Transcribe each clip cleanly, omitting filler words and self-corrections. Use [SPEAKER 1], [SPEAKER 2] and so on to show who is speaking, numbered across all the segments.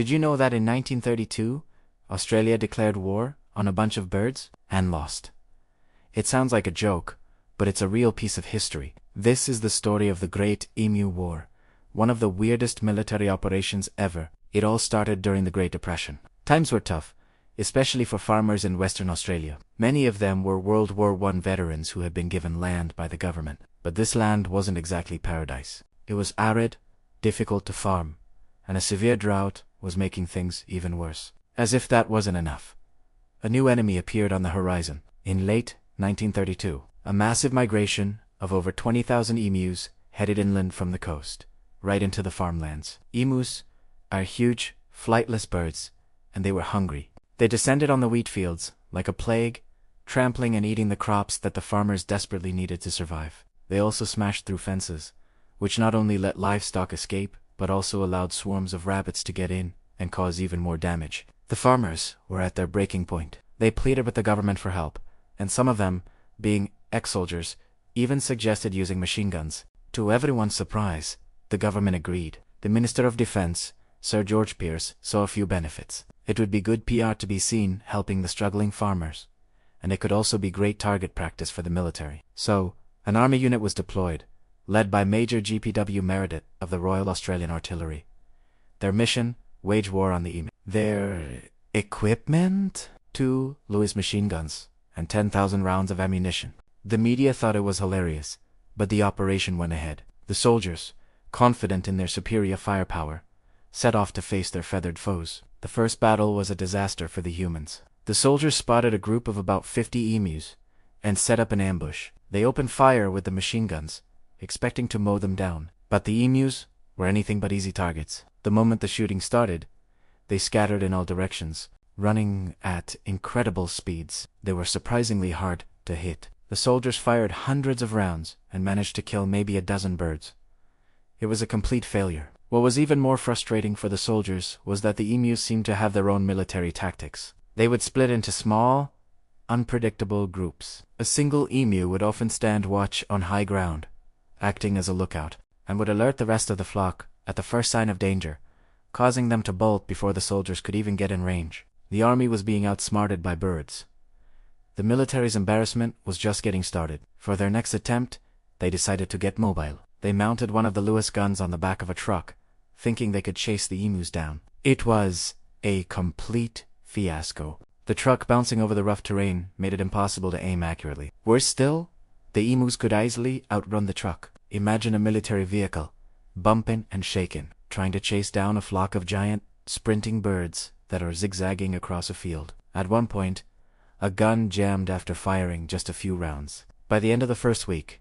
[SPEAKER 1] Did you know that in 1932, Australia declared war on a bunch of birds and lost? It sounds like a joke, but it's a real piece of history. This is the story of the Great Emu War, one of the weirdest military operations ever. It all started during the Great Depression. Times were tough, especially for farmers in Western Australia. Many of them were World War I veterans who had been given land by the government. But this land wasn't exactly paradise. It was arid, difficult to farm, and a severe drought was making things even worse. As if that wasn't enough, a new enemy appeared on the horizon. In late 1932, a massive migration of over 20,000 emus headed inland from the coast, right into the farmlands. Emus are huge, flightless birds, and they were hungry. They descended on the wheat fields like a plague, trampling and eating the crops that the farmers desperately needed to survive. They also smashed through fences, which not only let livestock escape, but also allowed swarms of rabbits to get in and cause even more damage. The farmers were at their breaking point. They pleaded with the government for help, and some of them, being ex-soldiers, even suggested using machine guns. To everyone's surprise, the government agreed. The Minister of Defense, Sir George Pearce, saw a few benefits. It would be good PR to be seen helping the struggling farmers, and it could also be great target practice for the military. So, an army unit was deployed, led by Major GPW Meredith of the Royal Australian Artillery. Their mission: wage war on the emu. Their equipment? 2 Lewis machine guns and 10,000 rounds of ammunition. The media thought it was hilarious, but the operation went ahead. The soldiers, confident in their superior firepower, set off to face their feathered foes. The first battle was a disaster for the humans. The soldiers spotted a group of about 50 emus and set up an ambush. They opened fire with the machine guns, expecting to mow them down. But the emus were anything but easy targets. The moment the shooting started, they scattered in all directions, running at incredible speeds. They were surprisingly hard to hit. The soldiers fired hundreds of rounds and managed to kill maybe a dozen birds. It was a complete failure. What was even more frustrating for the soldiers was that the emus seemed to have their own military tactics. They would split into small, unpredictable groups. A single emu would often stand watch on high ground, acting as a lookout, and would alert the rest of the flock at the first sign of danger, causing them to bolt before the soldiers could even get in range. The army was being outsmarted by birds. The military's embarrassment was just getting started. For their next attempt, they decided to get mobile. They mounted one of the Lewis guns on the back of a truck, thinking they could chase the emus down. It was a complete fiasco. The truck bouncing over the rough terrain made it impossible to aim accurately. Worse still, the emus could easily outrun the truck. Imagine a military vehicle, bumping and shaking, trying to chase down a flock of giant, sprinting birds that are zigzagging across a field. At one point, a gun jammed after firing just a few rounds. By the end of the first week,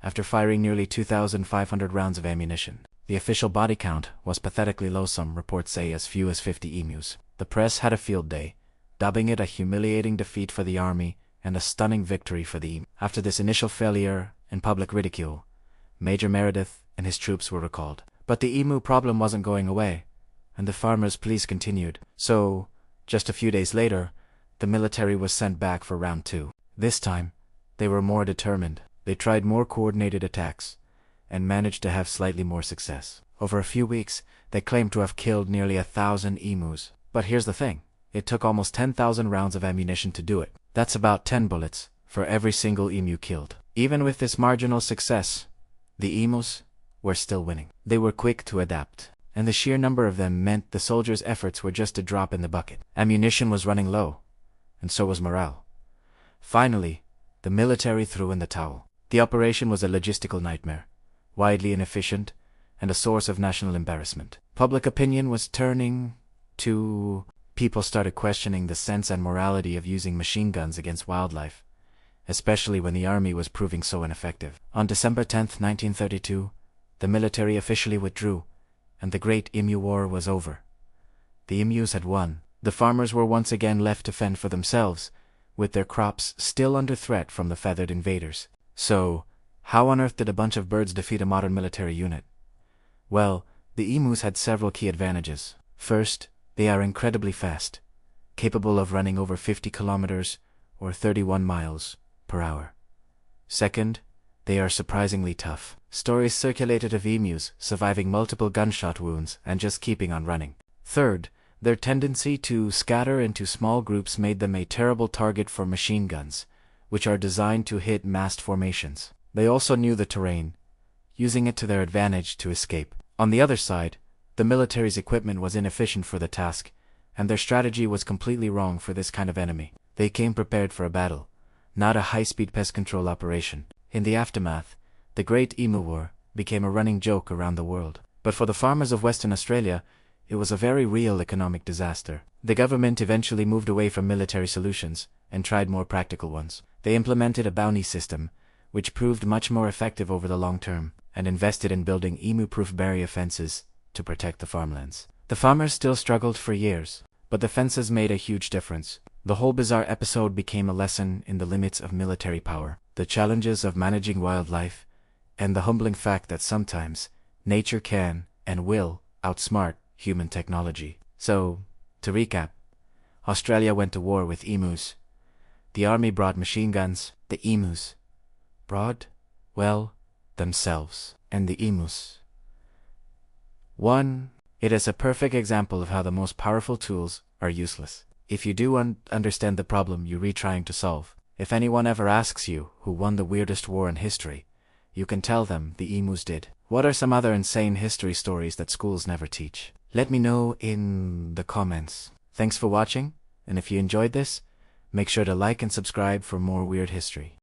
[SPEAKER 1] after firing nearly 2,500 rounds of ammunition, the official body count was pathetically low. Some reports say as few as 50 emus. The press had a field day, dubbing it a humiliating defeat for the army and a stunning victory for the emu. After this initial failure and public ridicule, Major Meredith and his troops were recalled. But the emu problem wasn't going away, and the farmers' pleas continued. So, just a few days later, the military was sent back for round 2. This time, they were more determined. They tried more coordinated attacks, and managed to have slightly more success. Over a few weeks, they claimed to have killed nearly 1,000 emus. But here's the thing. It took almost 10,000 rounds of ammunition to do it. That's about 10 bullets for every single emu killed. Even with this marginal success, the emus were still winning. They were quick to adapt, and the sheer number of them meant the soldiers' efforts were just a drop in the bucket. Ammunition was running low, and so was morale. Finally, the military threw in the towel. The operation was a logistical nightmare, widely inefficient, and a source of national embarrassment. Public opinion was turning to... People started questioning the sense and morality of using machine guns against wildlife, especially when the army was proving so ineffective. On December 10, 1932, the military officially withdrew, and the Great Emu War was over. The emus had won. The farmers were once again left to fend for themselves, with their crops still under threat from the feathered invaders. So, how on earth did a bunch of birds defeat a modern military unit? Well, the emus had several key advantages. First, they are incredibly fast, capable of running over 50 kilometers or 31 miles per hour. Second, they are surprisingly tough. Stories circulated of emus surviving multiple gunshot wounds and just keeping on running. Third, Their tendency to scatter into small groups made them a terrible target for machine guns, which are designed to hit massed formations. They also knew the terrain, using it to their advantage to escape. On the other side, the military's equipment was inefficient for the task, and their strategy was completely wrong for this kind of enemy. They came prepared for a battle, not a high-speed pest control operation. In the aftermath, the Great Emu War became a running joke around the world. But for the farmers of Western Australia, it was a very real economic disaster. The government eventually moved away from military solutions and tried more practical ones. They implemented a bounty system, which proved much more effective over the long term, and invested in building emu-proof barrier fences to protect the farmlands. The farmers still struggled for years, but the fences made a huge difference. The whole bizarre episode became a lesson in the limits of military power, the challenges of managing wildlife, and the humbling fact that sometimes nature can and will outsmart human technology. So, to recap, Australia went to war with emus. The army brought machine guns. The emus brought, well, themselves. And the emus won. It is a perfect example of how the most powerful tools are useless if you do understand the problem you're trying to solve. If anyone ever asks you who won the weirdest war in history, you can tell them the emus did. What are some other insane history stories that schools never teach? Let me know in the comments. Thanks for watching, and if you enjoyed this, make sure to like and subscribe for more weird history.